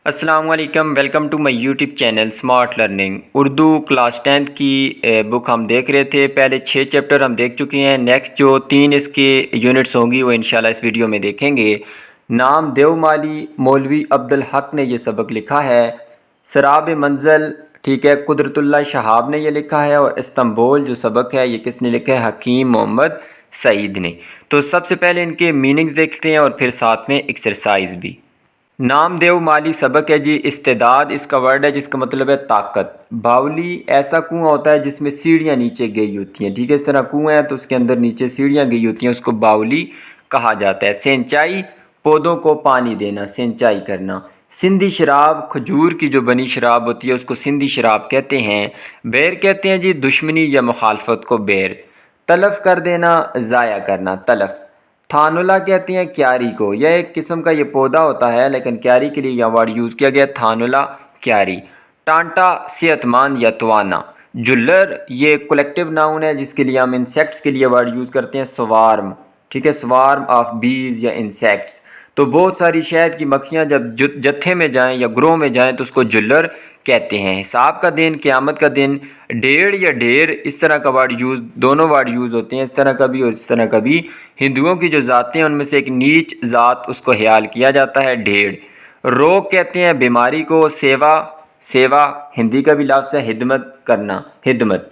السلام علیکم، welcome to my YouTube channel smart learning Urdu class 10 کی بک ہم دیکھ رہے تھے۔ پہلے 6 چیپٹر ہم دیکھ چکے ہیں، نیکسٹ جو 3 اس کے یونٹس ہوں گی وہ انشاءاللہ اس ویڈیو میں دیکھیں گے۔ نام دیو مالی مولوی عبدالحق نے یہ سبق لکھا ہے۔ سراب منزل ٹھیک ہے قدرت اللہ شہاب نے یہ لکھا ہے، اور استنبول جو سبق ہے یہ کس نے لکھا ہے؟ حکیم محمد سعید نے۔ تو سب سے پہلے ان کے میننگز دیکھتے ہیں اور پھر ساتھ میں ایکسرسائز بھی۔ نام دیو مالی سبق ہے جی، استعداد اس کا ورڈ ہے جس کا مطلب ہے طاقت۔ باولی ایسا کنواں ہوتا ہے جس میں سیڑھیاں نیچے گئی ہوتی ہیں، ٹھیک ہے، اس طرح کنواں ہے تو اس کے اندر نیچے سیڑھیاں گئی ہوتی ہیں، اس کو باولی کہا جاتا ہے۔ سینچائی پودوں کو پانی دینا، سینچائی کرنا۔ سندھی شراب کھجور کی جو بنی شراب ہوتی ہے اس کو سندھی شراب کہتے ہیں۔ بیر کہتے ہیں جی دشمنی یا مخالفت کو بیر۔ تلف کر دینا، ضائع کرنا، تلف۔ تھانولا کہتے ہیں کیاری کو، یہ ایک قسم کا یہ پودا ہوتا ہے لیکن کیاری کے لیے یہ ورڈ یوز کیا گیا، تھانولا کیاری۔ ٹانٹا صحت مند یا توانا۔ جلر یہ کولیکٹیو ناؤن ہے جس کے لیے ہم انسیکٹس کے لیے ورڈ یوز کرتے ہیں، سوارم، ٹھیک ہے، سوارم آف بیز یا انسیکٹس۔ تو بہت ساری شہد کی مکھیاں جب جتھے میں جائیں یا گروہ میں جائیں تو اس کو جلر کہتے ہیں۔ حساب کا دن، قیامت کا دن۔ ڈیڑھ یا ڈھیر اس طرح کا ورڈ یوز، دونوں ورڈ یوز ہوتے ہیں، اس طرح کا بھی اور اس طرح کا بھی۔ ہندوؤں کی جو ذاتیں ہیں ان میں سے ایک نیچ ذات اس کو خیال کیا جاتا ہے، ڈھیڑ۔ روگ کہتے ہیں بیماری کو۔ سیوا، سیوا ہندی کا بھی لفظ ہے، خدمت کرنا، خدمت۔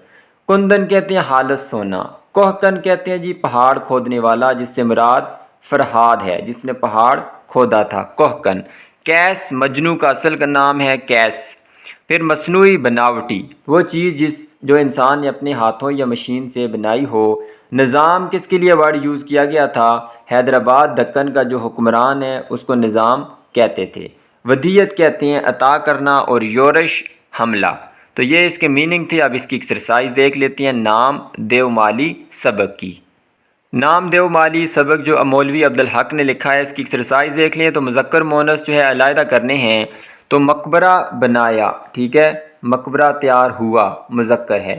کندن کہتے ہیں حالت سونا۔ کوہکن کہتے ہیں جی پہاڑ کھودنے والا، جس سے مراد فرہاد ہے جس نے پہاڑ کھودا تھا، کوہکن۔ کیس مجنو کا اصل کا نام ہے، کیس۔ پھر مصنوعی بناوٹی وہ چیز جو انسان نے اپنے ہاتھوں یا مشین سے بنائی ہو۔ نظام کس کے لیے ورڈ یوز کیا گیا تھا؟ حیدرآباد دکن کا جو حکمران ہے اس کو نظام کہتے تھے۔ ودیت کہتے ہیں عطا کرنا، اور یورش حملہ۔ تو یہ اس کے میننگ تھے۔ اب اس کی ایکسرسائز دیکھ لیتے ہیں نام دیو مالی سبق کی۔ نام دیو مالی سبق جو مولوی عبدالحق نے لکھا ہے، اس کی ایکسرسائز دیکھ لیں۔ تو مذکر مونس جو ہے علیحدہ کرنے ہیں۔ تو مقبرہ بنایا، ٹھیک ہے، مقبرہ تیار ہوا، مذکر ہے۔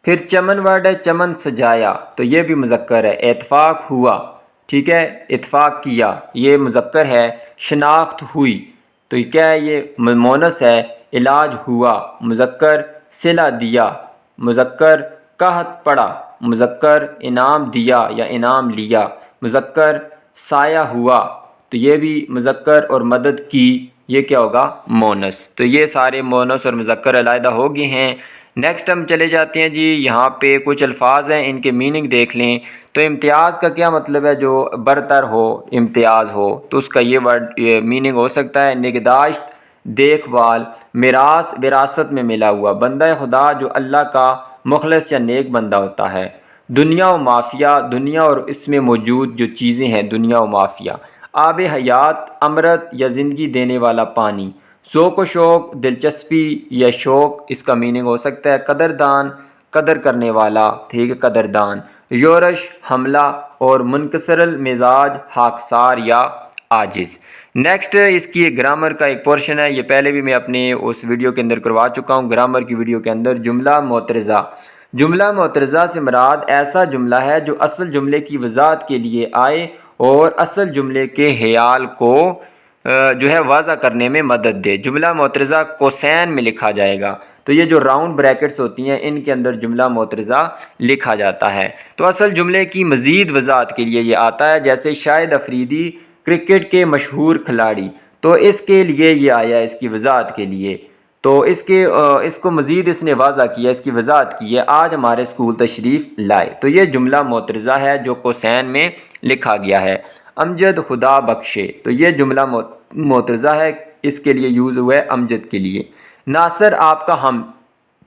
پھر چمن ورڈ ہے، چمن سجایا، تو یہ بھی مذکر ہے۔ اتفاق ہوا، ٹھیک ہے، اتفاق کیا، یہ مذکر ہے۔ شناخت ہوئی، تو یہ کیا ہے؟ یہ مونس ہے۔ علاج ہوا، مذکر۔ صلہ دیا، مذکر۔ قحط پڑا، مذکر۔ انعام دیا یا انعام لیا، مذکر۔ سایہ ہوا، تو یہ بھی مذکر، اور مدد کی، یہ کیا ہوگا؟ مونس۔ تو یہ سارے مونس اور مذکر علیحدہ ہو گئے ہیں۔ نیکسٹ ہم چلے جاتے ہیں جی، یہاں پہ کچھ الفاظ ہیں، ان کے میننگ دیکھ لیں۔ تو امتیاز کا کیا مطلب ہے؟ جو برتر ہو، امتیاز ہو، تو اس کا یہ ورڈ میننگ ہو سکتا ہے نگہداشت، دیکھ بھال۔ میراث وراثت میں ملا ہوا، بندہ خدا جو اللہ کا مخلص یا نیک بندہ ہوتا ہے۔ دنیا و مافیا، دنیا اور اس میں موجود جو چیزیں ہیں، دنیا و مافیا۔ آب حیات، امرت یا زندگی دینے والا پانی۔ ذوق و شوق، دلچسپی یا شوق، اس کا میننگ ہو سکتا ہے قدردان، قدر کرنے والا، ٹھیک ہے، قدردان۔ یورش حملہ، اور منکسر المزاج، خاکسار یا عاجز۔ نیکسٹ اس کی گرامر کا ایک پورشن ہے، یہ پہلے بھی میں اپنے اس ویڈیو کے اندر کروا چکا ہوں، گرامر کی ویڈیو کے اندر۔ جملہ معترضہ۔ جملہ معترضہ سے مراد ایسا جملہ ہے جو اصل جملے کی وضاحت کے لیے آئے اور اصل جملے کے خیال کو جو ہے واضح کرنے میں مدد دے۔ جملہ معترضہ کوسین میں لکھا جائے گا، تو یہ جو راؤنڈ بریکٹس ہوتی ہیں ان کے اندر جملہ معترضہ لکھا جاتا ہے۔ تو اصل جملے کی مزید وضاحت کے لیے یہ آتا ہے، جیسے شاہد افریدی کرکٹ کے مشہور کھلاڑی، تو اس کے لیے یہ آیا، اس کی وضاحت کے لیے۔ تو اس کو مزید اس نے واضح کیا، اس کی وضاحت کی ہے، آج ہمارے اسکول تشریف لائے، تو یہ جملہ معترضہ ہے جو کوسین میں لکھا گیا ہے۔ امجد خدا بخشے، تو یہ جملہ معترضہ ہے، اس کے لیے یوز ہوا ہے امجد کے لیے۔ ناصر آپ کا ہم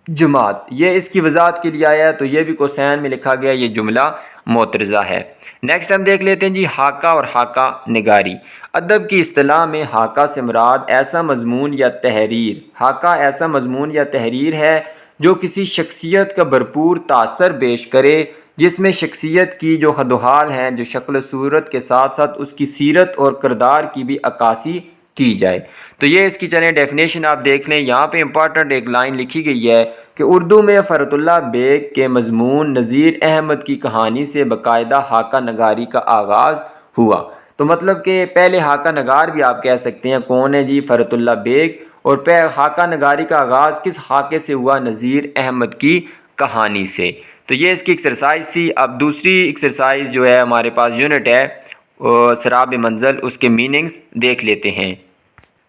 جماعت، یہ اس کی وضاحت کے لیے آیا ہے، تو یہ بھی کوسین میں لکھا گیا، یہ جملہ معترضہ ہے۔ نیکسٹ ہم دیکھ لیتے ہیں جی، حاکہ اور حاکہ نگاری۔ ادب کی اصطلاح میں حاکہ سے مراد ایسا مضمون یا تحریر، حاکہ ایسا مضمون یا تحریر ہے جو کسی شخصیت کا بھرپور تاثر پیش کرے، جس میں شخصیت کی جو حد و حال ہیں، جو شکل و صورت کے ساتھ ساتھ اس کی سیرت اور کردار کی بھی عکاسی کی جائے۔ تو یہ اس کی چلیں ڈیفینیشن آپ دیکھ لیں۔ یہاں پہ امپورٹنٹ ایک لائن لکھی گئی ہے کہ اردو میں فرت اللہ بیگ کے مضمون نذیر احمد کی کہانی سے باقاعدہ حاکہ نگاری کا آغاز ہوا۔ تو مطلب کہ پہلے خاکہ نگار بھی آپ کہہ سکتے ہیں کون ہے جی؟ فرت اللہ بیگ۔ اور خاکہ نگاری کا آغاز کس خاکے سے ہوا؟ نذیر احمد کی کہانی سے۔ تو یہ اس کی ایکسرسائز تھی۔ اب دوسری ایکسرسائز جو ہے ہمارے پاس یونٹ ہے سراب منزل، اس کے میننگز دیکھ لیتے ہیں۔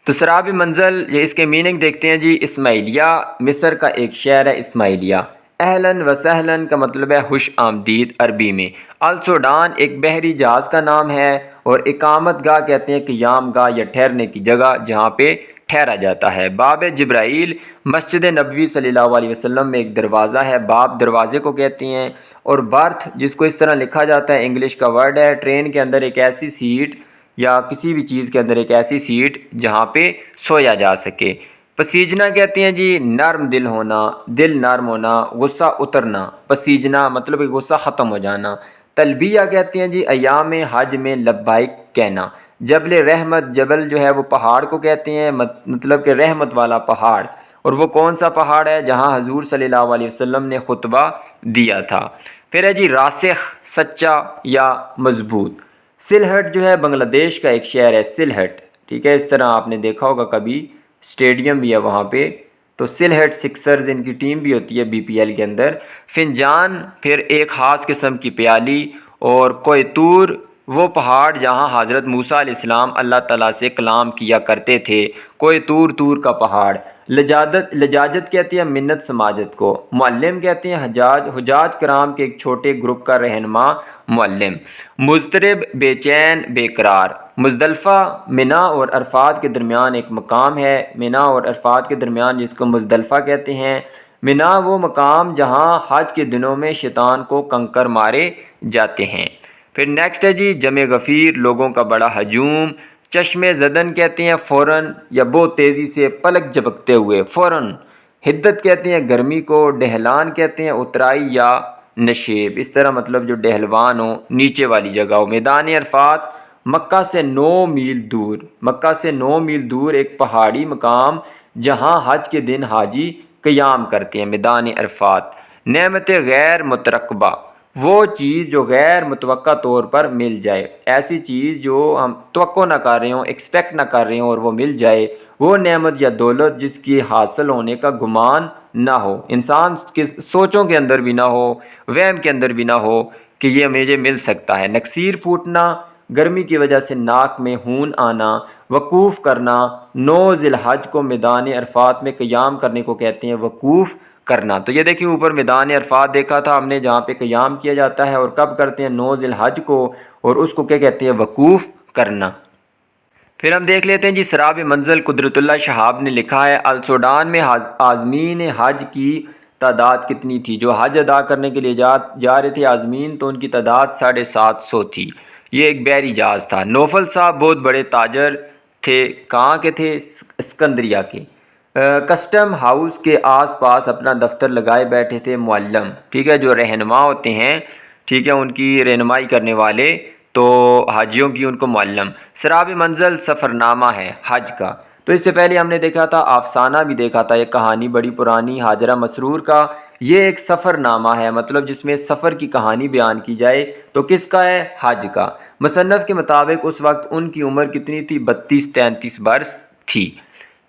تو سراب منزل یہ اس کے میننگ دیکھتے ہیں جی۔ اسماعیلیہ مصر کا ایک شہر ہے اسماعیلیہ۔ اہلاً و سہلاً کا مطلب ہے خوش آمدید عربی میں۔ السوڈان ایک بحری جہاز کا نام ہے، اور اقامت گاہ کہتے ہیں قیام گاہ یا ٹھہرنے کی جگہ جہاں پہ ٹھہرا جاتا ہے۔ باب جبرائیل مسجد نبوی صلی اللہ علیہ وسلم میں ایک دروازہ ہے، باب دروازے کو کہتے ہیں۔ اور برتھ جس کو اس طرح لکھا جاتا ہے انگلش کا ورڈ ہے، ٹرین کے اندر ایک ایسی سیٹ یا کسی بھی چیز کے اندر ایک ایسی سیٹ جہاں پہ سویا جا سکے۔ پسیجنا کہتے ہیں جی نرم دل ہونا، دل نرم ہونا، غصہ اترنا۔ پسیجنا مطلب غصہ ختم ہو جانا۔ تلبیہ کہتے ہیں جی ایام حج میں لبیک کہنا۔ جبل رحمت، جبل جو ہے وہ پہاڑ کو کہتے ہیں، مطلب کہ رحمت والا پہاڑ۔ اور وہ کون سا پہاڑ ہے؟ جہاں حضور صلی اللہ علیہ وسلم نے خطبہ دیا تھا۔ پھر ہے جی راسخ، سچا یا مضبوط۔ سلہٹ جو ہے بنگلہ دیش کا ایک شہر ہے سلہٹ، ٹھیک ہے، اس طرح آپ نے دیکھا ہوگا کبھی، اسٹیڈیم بھی ہے وہاں پہ۔ تو سلہٹ سکسرز ان کی ٹیم بھی ہوتی ہے BPL کے اندر۔ فنجان پھر ایک خاص قسم کی پیالی۔ اور کوہ طور وہ پہاڑ جہاں حضرت موسیٰ علیہ السلام اللہ تعالیٰ سے کلام کیا کرتے تھے، کوہ طور، طور کا پہاڑ۔ لجاجت کہتے ہیں منت سماجت کو۔ معلم کہتے ہیں حجاج کرام کے ایک چھوٹے گروپ کا رہنما معلم۔ مضطرب بے چین بے قرار۔ مزدلفہ منی اور عرفات کے درمیان ایک مقام ہے، منی اور عرفات کے درمیان جس کو مزدلفہ کہتے ہیں۔ منی وہ مقام جہاں حج کے دنوں میں شیطان کو کنکر مارے جاتے ہیں۔ پھر نیکسٹ ہے جی جمع غفیر، لوگوں کا بڑا ہجوم۔ چشم زدن کہتے ہیں فوراً یا بہت تیزی سے پلک جھپکتے ہوئے، فوراً۔ حدت کہتے ہیں گرمی کو۔ ڈہلان کہتے ہیں اترائی یا نشیب، اس طرح مطلب جو ڈہلوان ہو، نیچے والی جگہ ہو۔ میدان عرفات مکہ سے 9 میل دور، مکہ سے 9 میل دور ایک پہاڑی مقام جہاں حج کے دن حاجی قیام کرتے ہیں، میدان عرفات۔ نعمت غیر مترقبہ وہ چیز جو غیر متوقع طور پر مل جائے، ایسی چیز جو ہم توقع نہ کر رہے ہوں، ایکسپیکٹ نہ کر رہے ہوں اور وہ مل جائے، وہ نعمت یا دولت جس کی حاصل ہونے کا گمان نہ ہو، انسان کی سوچوں کے اندر بھی نہ ہو، وہم کے اندر بھی نہ ہو کہ یہ مجھے مل سکتا ہے۔ نکسیر پھوٹنا، گرمی کی وجہ سے ناک میں خون آنا۔ وقوف کرنا، 9 ذی الحج کو میدان عرفات میں قیام کرنے کو کہتے ہیں وقوف کرنا۔ تو یہ دیکھیں اوپر میدان عرفات دیکھا تھا ہم نے جہاں پہ قیام کیا جاتا ہے، اور کب کرتے ہیں؟ 9 ذی الحج کو، اور اس کو کیا کہتے ہیں؟ وقوف کرنا۔ پھر ہم دیکھ لیتے ہیں جی سراب منزل قدرت اللہ شہاب نے لکھا ہے السوڈان میں عازمین حج کی تعداد کتنی تھی؟ جو حج ادا کرنے کے لیے جا رہے تھے عازمین، تو ان کی تعداد 750 تھی۔ یہ ایک بحری جہاز تھا۔ نوفل صاحب بہت بڑے تاجر تھے، کہاں کے تھے؟ اسکندریہ کے۔ کسٹم ہاؤس کے آس پاس اپنا دفتر لگائے بیٹھے تھے معلم، ٹھیک ہے، جو رہنما ہوتے ہیں، ٹھیک ہے، ان کی رہنمائی کرنے والے، تو حاجیوں کی ان کو معلم۔ سراب منزل سفر نامہ ہے حج کا۔ تو اس سے پہلے ہم نے دیکھا تھا افسانہ بھی دیکھا تھا، ایک کہانی بڑی پرانی ہاجرہ مسرور کا۔ یہ ایک سفر نامہ ہے، مطلب جس میں سفر کی کہانی بیان کی جائے، تو کس کا ہے؟ حج کا۔ مصنف کے مطابق اس وقت ان کی عمر کتنی تھی؟ 32-33 برس تھی۔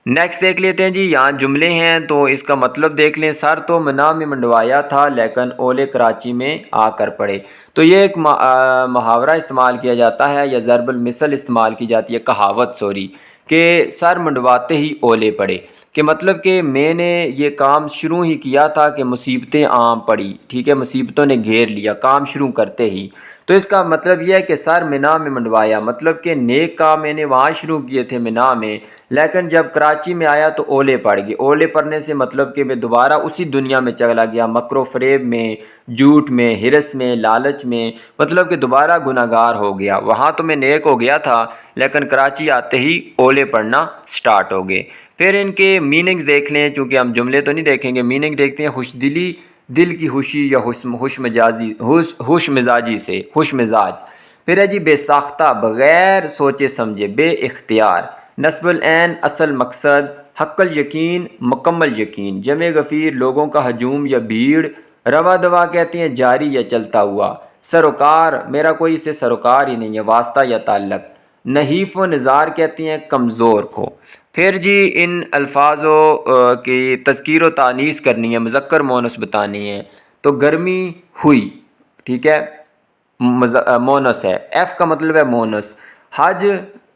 نیکسٹ دیکھ لیتے ہیں جی، یہاں جملے ہیں تو اس کا مطلب دیکھ لیں۔ سر تو منی میں منڈوایا تھا لیکن اولے کراچی میں آ کر پڑے۔ تو یہ ایک محاورہ استعمال کیا جاتا ہے یا ضرب المثل استعمال کی جاتی ہے، کہاوت سوری، کہ سر منڈواتے ہی اولے پڑے، کہ مطلب کہ میں نے یہ کام شروع ہی کیا تھا کہ مصیبتیں عام پڑی، ٹھیک ہے، مصیبتوں نے گھیر لیا کام شروع کرتے ہی۔ تو اس کا مطلب یہ ہے کہ سر منی میں منڈوایا، مطلب کہ نیک کام میں نے وہاں شروع کیے تھے منی میں، لیکن جب کراچی میں آیا تو اولے پڑ گئے۔ اولے پڑنے سے مطلب کہ میں دوبارہ اسی دنیا میں چلا گیا، مکر و فریب میں، جھوٹ میں، ہرس میں، لالچ میں، مطلب کہ دوبارہ گناہگار ہو گیا۔ وہاں تو میں نیک ہو گیا تھا لیکن کراچی آتے ہی اولے پڑنا سٹارٹ ہو گئے۔ پھر ان کے میننگز دیکھ لیں، چونکہ ہم جملے تو نہیں دیکھیں گے، میننگ دیکھتے ہیں۔ خوش دلی، دل کی خوشی یا خوش مزاجی سے، خوش مزاج۔ پھر ہے جی بے ساختہ، بغیر سوچے سمجھے، بے اختیار۔ نصب العین اصل مقصد، حق الیقین مکمل یقین۔ جمع غفیر لوگوں کا ہجوم یا بھیڑ۔ روا دوا کہتے ہیں جاری یا چلتا ہوا۔ سروکار، میرا کوئی اس سے سروکار ہی نہیں ہے، واسطہ یا تعلق۔ نحیف و نزار کہتے ہیں کمزور کو۔ پھر جی ان الفاظوں کی تذکیر و تانیث کرنی ہے، مذکر مونس بتانی ہے، تو گرمی ہوئی، ٹھیک ہے، مونس ہے، ایف کا مطلب ہے مونس۔ حج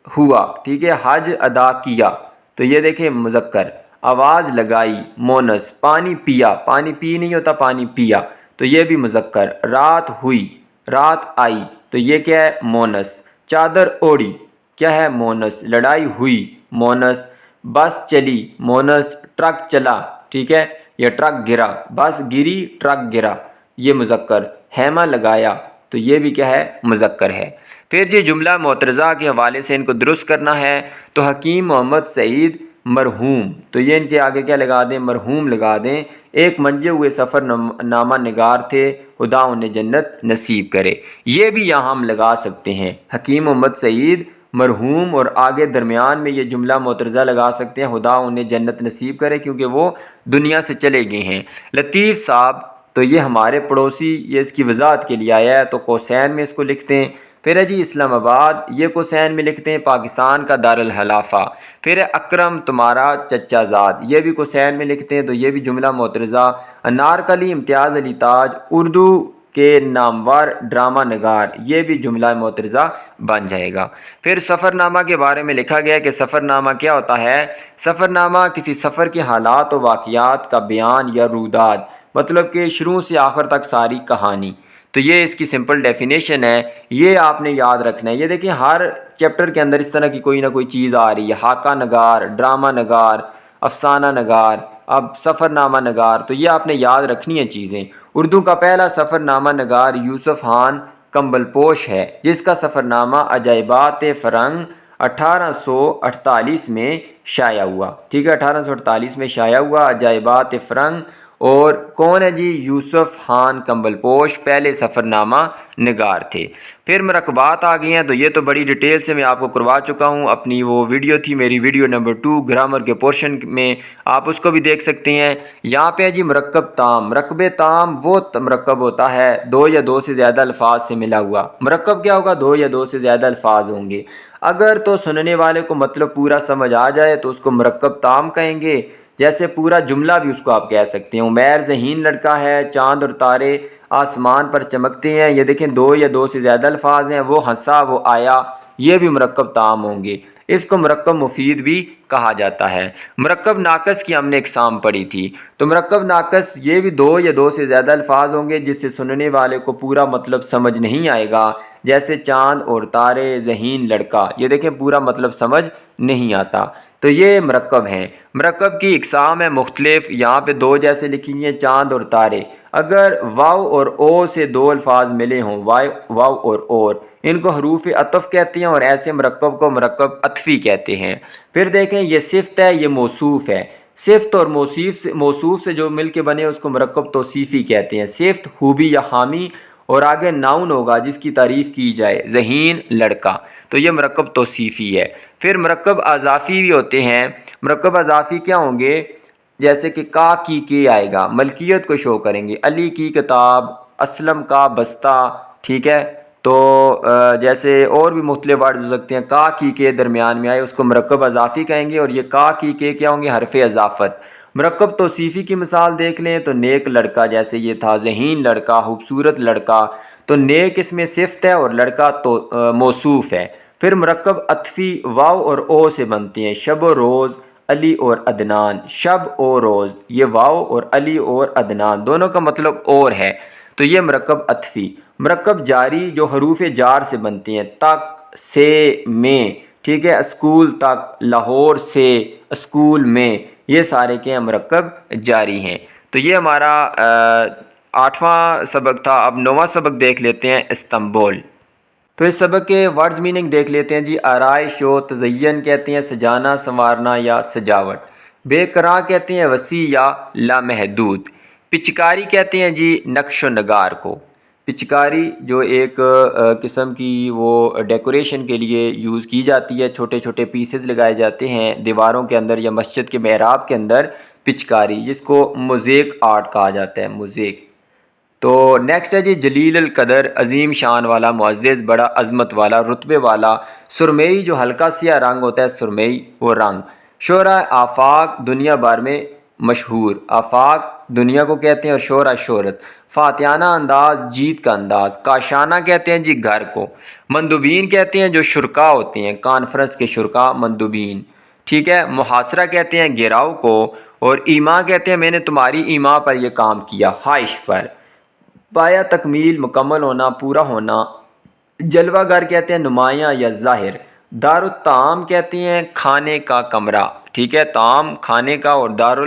ہوا، ٹھیک ہے، حج ادا کیا، تو یہ دیکھیں مذکر۔ آواز لگائی، مونس۔ پانی پیا، پانی پی نہیں ہوتا، پانی پیا، تو یہ بھی مذکر۔ رات ہوئی، رات آئی، تو یہ کیا ہے، مونس۔ چادر اوڑی، کیا ہے، مونس۔ لڑائی ہوئی، مونس۔ بس چلی، مونس۔ ٹرک چلا، ٹھیک ہے، یا ٹرک گرا، بس گری، ٹرک گرا، یہ مذکر۔ خیمہ لگایا، تو یہ بھی کیا ہے، مذکر ہے۔ پھر جی جملہ معترضہ کے حوالے سے ان کو درست کرنا ہے، تو حکیم محمد سعید مرحوم، تو یہ ان کے آگے کیا لگا دیں، مرحوم لگا دیں۔ ایک منجے ہوئے سفر نامہ نگار تھے، خدا انہیں جنت نصیب کرے، یہ بھی یہاں ہم لگا سکتے ہیں، حکیم محمد سعید مرحوم، اور آگے درمیان میں یہ جملہ معترضہ لگا سکتے ہیں، خدا انہیں جنت نصیب کرے، کیونکہ وہ دنیا سے چلے گئے ہیں۔ لطیف صاحب، تو یہ ہمارے پڑوسی، یہ اس کی وضاحت کے لیے آیا ہے، تو قوسین میں اس کو لکھتے ہیں۔ پھر ہے جی اسلام آباد، یہ قوسین میں لکھتے ہیں، پاکستان کا دارالخلافہ۔ پھر ہے اکرم تمہارا چچا زاد، یہ بھی قوسین میں لکھتے ہیں، تو یہ بھی جملہ معترضہ۔ انارکلی امتیاز علی تاج اردو کے نامور ڈرامہ نگار، یہ بھی جملہ معترضہ بن جائے گا۔ پھر سفر نامہ کے بارے میں لکھا گیا کہ سفر نامہ کیا ہوتا ہے؟ سفر نامہ کسی سفر کے حالات و واقعات کا بیان یا روداد، مطلب کہ شروع سے آخر تک ساری کہانی، تو یہ اس کی سمپل ڈیفینیشن ہے، یہ آپ نے یاد رکھنا ہے۔ یہ دیکھیں ہر چیپٹر کے اندر اس طرح کی کوئی نہ کوئی چیز آ رہی ہے، خاکہ نگار، ڈرامہ نگار، افسانہ نگار، اب سفر نامہ نگار، تو یہ آپ نے یاد رکھنی ہیں چیزیں۔ اردو کا پہلا سفر نامہ نگار یوسف خان کمبل پوش ہے، جس کا سفر نامہ عجائبات فرنگ 1848 میں شائع ہوا، ٹھیک ہے، 1848 میں شائع ہوا عجائبات فرنگ۔ اور کون ہے جی؟ یوسف خان کمبل پوش پہلے سفر نامہ نگار تھے۔ پھر مرکبات آ گئی ہیں، تو یہ تو بڑی ڈیٹیل سے میں آپ کو کروا چکا ہوں، اپنی وہ ویڈیو تھی میری، ویڈیو نمبر 2 گرامر کے پورشن میں، آپ اس کو بھی دیکھ سکتے ہیں۔ یہاں پہ ہے جی مرکب تام۔ مرکب تام وہ مرکب ہوتا ہے دو یا دو سے زیادہ الفاظ سے ملا ہوا۔ مرکب کیا ہوگا؟ دو یا دو سے زیادہ الفاظ ہوں گے۔ اگر تو سننے والے کو مطلب پورا سمجھ آ جائے تو اس کو مرکب تام کہیں گے، جیسے پورا جملہ بھی اس کو آپ کہہ سکتے ہیں۔ عمیر ذہین لڑکا ہے، چاند اور تارے آسمان پر چمکتے ہیں، یہ دیکھیں دو یا دو سے زیادہ الفاظ ہیں۔ وہ ہنسا، وہ آیا، یہ بھی مرکب تام ہوں گے۔ اس کو مرکب مفید بھی کہا جاتا ہے۔ مرکب ناقص کی ہم نے اقسام پڑھی تھی، تو مرکب ناقص یہ بھی دو یا دو سے زیادہ الفاظ ہوں گے جس سے سننے والے کو پورا مطلب سمجھ نہیں آئے گا، جیسے چاند اور تارے، ذہین لڑکا، یہ دیکھیں پورا مطلب سمجھ نہیں آتا، تو یہ مرکب ہیں۔ مرکب کی اقسام ہے مختلف، یہاں پہ دو جیسے لکھی ہیں، چاند اور تارے۔ اگر واو اور او سے دو الفاظ ملے ہوں، واو اور ان کو حروف عطف کہتے ہیں، اور ایسے مرکب کو مرکب عطفی کہتے ہیں۔ پھر دیکھیں یہ صفت ہے، یہ موصوف ہے۔ صفت اور موصوف سے جو مل کے بنے اس کو مرکب توصیفی کہتے ہیں۔ صفت خوبی یا خامی، اور آگے ناؤن ہوگا جس کی تعریف کی جائے، ذہین لڑکا، تو یہ مرکب توصیفی ہے۔ پھر مرکب اضافی بھی ہوتے ہیں۔ مرکب اضافی کیا ہوں گے؟ جیسے کہ کا کی کے آئے گا، ملکیت کو شو کریں گے، علی کی کتاب، اسلم کا بستہ، ٹھیک ہے، تو جیسے اور بھی مختلف ورڈز ہو سکتے ہیں، کا کی کے درمیان میں آئے اس کو مرکب اضافی کہیں گے، اور یہ کا کی کے کیا ہوں گے؟ حرف اضافت۔ مرکب توصیفی کی مثال دیکھ لیں تو نیک لڑکا، جیسے یہ تھا، ذہین لڑکا، خوبصورت لڑکا، تو نیک اس میں صفت ہے اور لڑکا تو موصوف ہے۔ پھر مرکب عطفی واو اور او سے بنتے ہیں، شب و روز، علی اور عدنان، شب و روز، یہ واو اور علی اور عدنان دونوں کا مطلب اور ہے، تو یہ مرکب عطفی۔ مرکب جاری جو حروف جار سے بنتے ہیں، تک، سے، میں، ٹھیک ہے، اسکول تک، لاہور سے، اسکول میں، یہ سارے کے مرکب جاری ہیں۔ تو یہ ہمارا 8واں سبق تھا۔ اب 9واں سبق دیکھ لیتے ہیں، استنبول۔ تو اس سبق کے ورڈز میننگ دیکھ لیتے ہیں جی۔ آرائش و تزین کہتے ہیں سجانا، سنوارنا یا سجاوٹ۔ بے قرار کہتے ہیں وسیع یا لامحدود۔ پچکاری کہتے ہیں جی نقش و نگار کو۔ پچکاری جو ایک قسم کی وہ ڈیکوریشن کے لیے یوز کی جاتی ہے، چھوٹے چھوٹے پیسز لگائے جاتے ہیں دیواروں کے اندر یا مسجد کے محراب کے اندر، پچکاری، جس کو موزیک آرٹ کہا جاتا ہے، موزیک۔ تو نیکسٹ ہے جی جلیل القدر عظیم شان والا معزز بڑا عظمت والا رتبے والا سرمئی جو ہلکا سیاہ رنگ ہوتا ہے سرمئی وہ رنگ شعرا آفاق دنیا بھر میں مشہور آفاق دنیا کو کہتے ہیں اور شعرا شہرت فاتحانہ انداز جیت کا انداز کاشانہ کہتے ہیں جی گھر کو مندوبین کہتے ہیں جو شرکا ہوتے ہیں کانفرنس کے شرکا مندوبین ٹھیک ہے محاصرہ کہتے ہیں گھیراؤ کو اور ایما کہتے ہیں میں نے تمہاری ایما پر یہ کام کیا خواہش پر پایا تکمیل مکمل ہونا پورا ہونا جلوہ گر کہتے ہیں نمایاں یا ظاہر دار الطعام کہتے ہیں کھانے کا کمرہ ٹھیک ہے طعام کھانے کا اور دار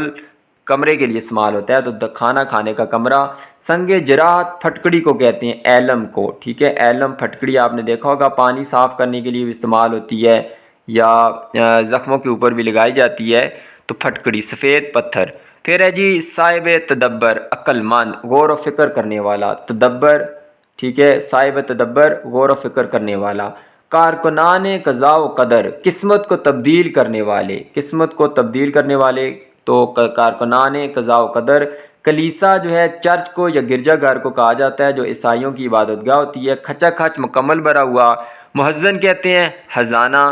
کمرے کے لیے استعمال ہوتا ہے تو کھانا کھانے کا کمرہ سنگ جراحت پھٹکڑی کو کہتے ہیں ایلم کو ٹھیک ہے ایلم پھٹکڑی آپ نے دیکھا ہوگا پانی صاف کرنے کے لیے بھی استعمال ہوتی ہے یا زخموں کے اوپر بھی لگائی جاتی ہے تو پھٹکڑی سفید پتھر پھر ہے جی صاحب تدبر عقل مند غور و فکر کرنے والا تدبر ٹھیک ہے صاحب تدبر غور و فکر کرنے والا کارکنان قضاء و قدر قسمت کو تبدیل کرنے والے قسمت کو تبدیل کرنے والے تو کارکنان قضاء و قدر کلیسا جو ہے چرچ کو یا گرجا گھر کو کہا جاتا ہے جو عیسائیوں کی عبادت گاہ ہوتی ہے کھچا کھچ مکمل بھرا ہوا محزن کہتے ہیں خزانہ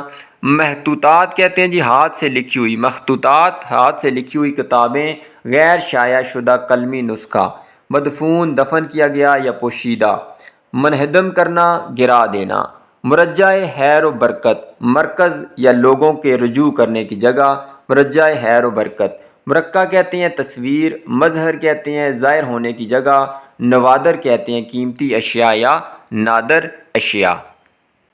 محطوطات کہتے ہیں جی ہاتھ سے لکھی ہوئی مخطوطات ہاتھ سے لکھی ہوئی کتابیں غیر شائع شدہ قلمی نسخہ مدفون دفن کیا گیا یا پوشیدہ منہدم کرنا گرا دینا مرجع خیر و برکت مرکز یا لوگوں کے رجوع کرنے کی جگہ مرجع خیر و برکت مرقع کہتے ہیں تصویر مظہر کہتے ہیں ظاہر ہونے کی جگہ نوادر کہتے ہیں قیمتی اشیاء یا نادر اشیاء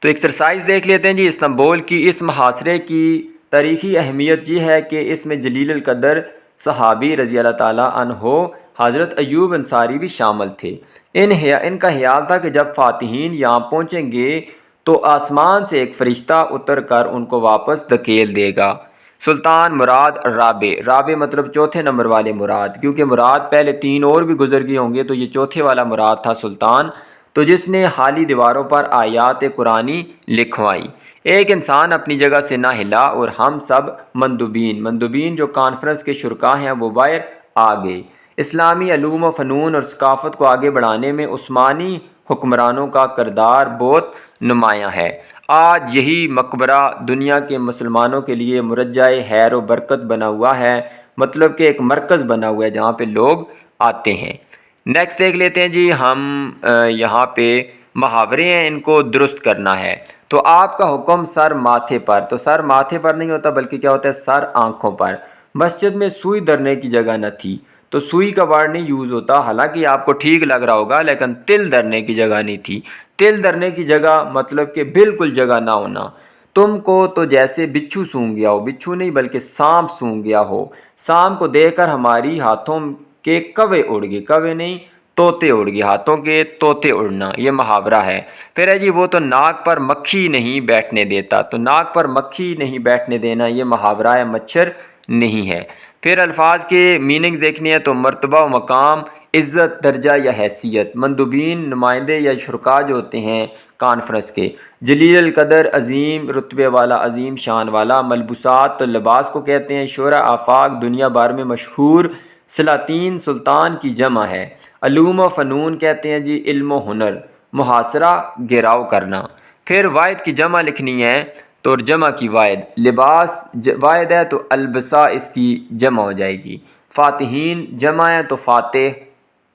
تو ایکسرسائز دیکھ لیتے ہیں جی استنبول کی اس محاصرے کی تاریخی اہمیت یہ ہے کہ اس میں جلیل القدر صحابی رضی اللہ تعالیٰ عنہ حضرت ایوب انصاری بھی شامل تھے ان کا خیال تھا کہ جب فاتحین یہاں پہنچیں گے تو آسمان سے ایک فرشتہ اتر کر ان کو واپس دھکیل دے گا سلطان مراد رابع مطلب چوتھے نمبر والے مراد کیونکہ مراد پہلے تین اور بھی گزر گئے ہوں گے تو یہ چوتھے والا مراد تھا سلطان تو جس نے خالی دیواروں پر آیات قرآنی لکھوائی ایک انسان اپنی جگہ سے نہ ہلا اور ہم سب مندوبین جو کانفرنس کے شرکا ہیں وہ باہر آ گئے اسلامی علوم و فنون اور ثقافت کو آگے بڑھانے میں عثمانی حکمرانوں کا کردار بہت نمایاں ہے آج یہی مقبرہ دنیا کے مسلمانوں کے لیے مرجع خیر و برکت بنا ہوا ہے مطلب کہ ایک مرکز بنا ہوا ہے جہاں پہ لوگ آتے ہیں نیکسٹ دیکھ لیتے ہیں جی ہم یہاں پہ محاورے ہیں ان کو درست کرنا ہے تو آپ کا حکم سر ماتھے پر تو سر ماتھے پر نہیں ہوتا بلکہ کیا ہوتا ہے سر آنکھوں پر مسجد میں سوئی دھرنے کی جگہ نہ تھی تو سوئی کا ورڈ نہیں یوز ہوتا حالانکہ آپ کو ٹھیک لگ رہا ہوگا لیکن تل دھرنے کی جگہ نہیں تھی تل دھرنے کی جگہ مطلب کہ بالکل جگہ نہ ہونا تم کو تو جیسے بچھو سونگ گیا ہو بچھو نہیں بلکہ سانپ سونگ گیا ہو سانپ کو دیکھ کر ہماری ہاتھوں کے کوے اڑ گئے کوے نہیں طوطے اڑ گئے ہاتھوں کے طوطے اڑنا یہ محاورہ ہے پھر ہے جی وہ تو ناک پر مکھی نہیں بیٹھنے دیتا تو ناک پر مکھی نہیں بیٹھنے دینا یہ محاورہ ہے مچھر نہیں ہے پھر الفاظ کے میننگ دیکھنے ہیں تو مرتبہ و مقام عزت درجہ یا حیثیت مندوبین نمائندے یا شرکا جو ہوتے ہیں کانفرنس کے جلیل القدر عظیم رتبے والا عظیم شان والا ملبوسات تو لباس کو کہتے ہیں شعرا آفاق دنیا بھر میں مشہور سلاطین سلطان کی جمع ہے علوم و فنون کہتے ہیں جی علم و ہنر محاصرہ گھیراؤ کرنا پھر واحد کی جمع لکھنی ہے تو جمع کی واحد لباس واحد ہے تو البسا اس کی جمع ہو جائے گی فاتحین جمع ہے تو فاتح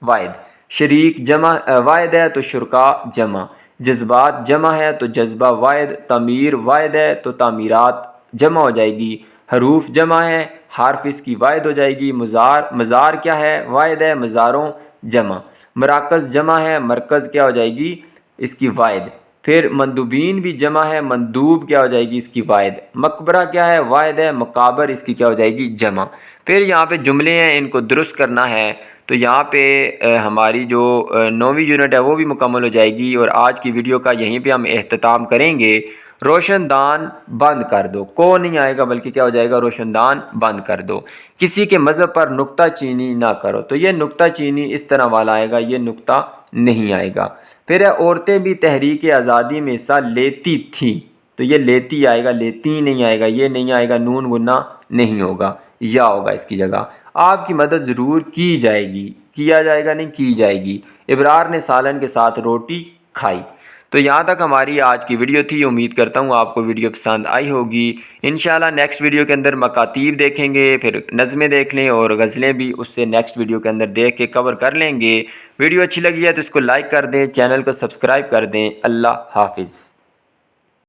واحد شریک جمع واحد ہے تو شرکا جمع جذبات جمع ہے تو جذبہ واحد تعمیر واحد ہے تو تعمیرات جمع ہو جائے گی حروف جمع ہے حرف اس کی واحد ہو جائے گی مزار کیا ہے واحد ہے مزاروں جمع مراکز جمع ہے مرکز کیا ہو جائے گی اس کی واحد پھر مندوبین بھی جمع ہے مندوب کیا ہو جائے گی اس کی واحد مقبرہ کیا ہے واحد ہے مقابر اس کی کیا ہو جائے گی جمع پھر یہاں پہ جملے ہیں ان کو درست کرنا ہے تو یہاں پہ ہماری جو 9ویں یونٹ ہے وہ بھی مکمل ہو جائے گی اور آج کی ویڈیو کا یہیں پہ ہم اختتام کریں گے روشن دان بند کر دو کو نہیں آئے گا بلکہ کیا ہو جائے گا روشن دان بند کر دو کسی کے مذہب پر نکتہ چینی نہ کرو تو یہ نکتہ چینی اس طرح والا آئے گا یہ نکتہ نہیں آئے گا پھر عورتیں بھی تحریک آزادی میں حصہ لیتی تھیں تو یہ لیتی آئے گا لیتی نہیں آئے گا یہ نہیں آئے گا نون گنا نہیں ہوگا یا ہوگا اس کی جگہ۔ آپ کی مدد ضرور کی جائے گی، کیا جائے گا نہیں، کی جائے گی۔ ابرار نے سالن کے ساتھ روٹی کھائی۔ تو یہاں تک ہماری آج کی ویڈیو تھی۔ امید کرتا ہوں آپ کو ویڈیو پسند آئی ہوگی۔ انشاءاللہ نیکسٹ ویڈیو کے اندر مکاتیب دیکھیں گے، پھر نظمیں دیکھ لیں اور غزلیں بھی اس سے نیکسٹ ویڈیو کے اندر دیکھ کے کور کر لیں گے۔ ویڈیو اچھی لگی ہے تو اس کو لائک کر دیں، چینل کو سبسکرائب کر دیں۔ اللہ حافظ۔